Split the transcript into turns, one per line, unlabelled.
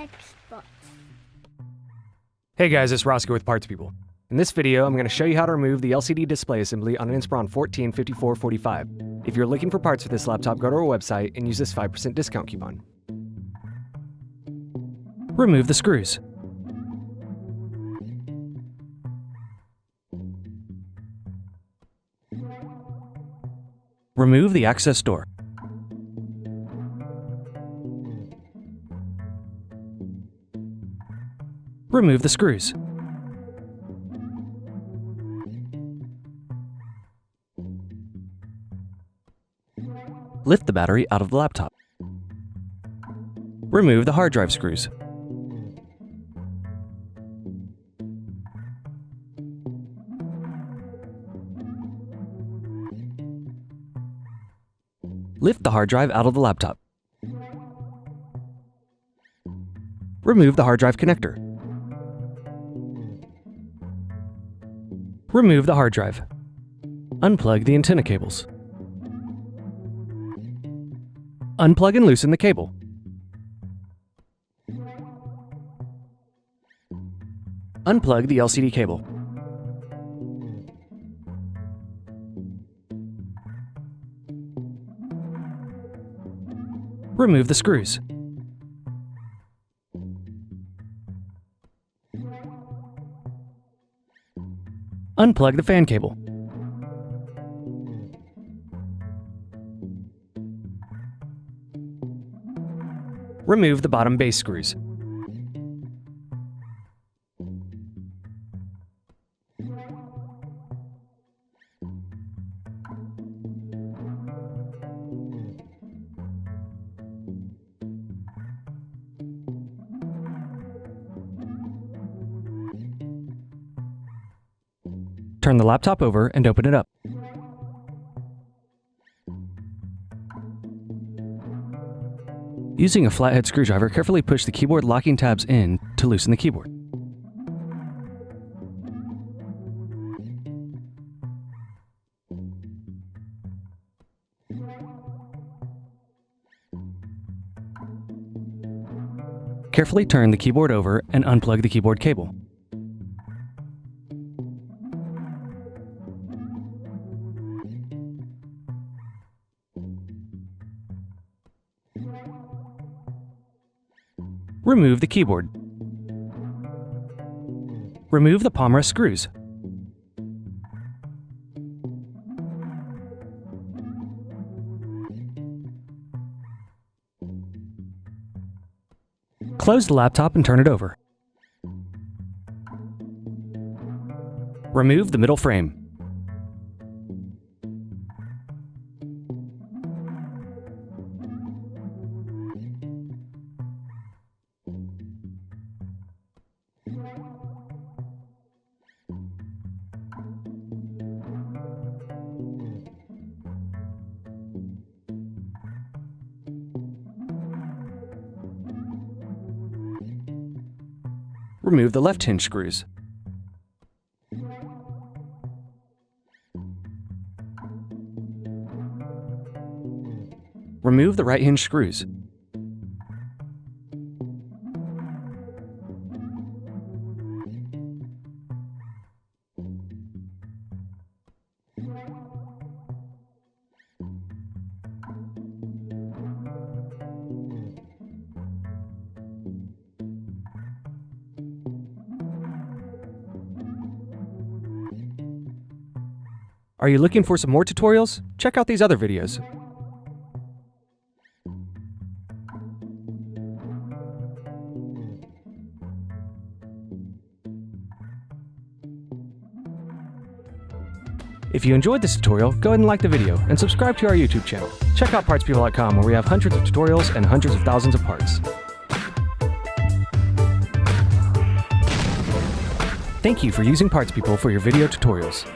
Xbox.
Hey guys, it's Roscoe with Parts People. In this video, I'm going to show you how to remove the LCD display assembly on an Inspiron 145445. If you're looking for parts for this laptop, go to our website and use this 5% discount coupon. Remove the screws. Remove the access door. Remove the screws. Lift the battery out of the laptop. Remove the hard drive screws. Lift the hard drive out of the laptop. Remove the hard drive connector. Remove the hard drive. Unplug the antenna cables. Unplug and loosen the cable. Unplug the LCD cable. Remove the screws. Unplug the fan cable. Remove the bottom base screws. Turn the laptop over and open it up. Using a flat head screwdriver, carefully push the keyboard locking tabs in to loosen the keyboard. Carefully turn the keyboard over and unplug the keyboard cable. Remove the keyboard. Remove the palm rest screws. Close the laptop and turn it over. Remove the middle frame. Remove the left hinge screws. Remove the right hinge screws. Are you looking for some more tutorials? Check out these other videos. If you enjoyed this tutorial, go ahead and like the video and subscribe to our YouTube channel. Check out PartsPeople.com where we have hundreds of tutorials and hundreds of thousands of parts. Thank you for using Parts People for your video tutorials.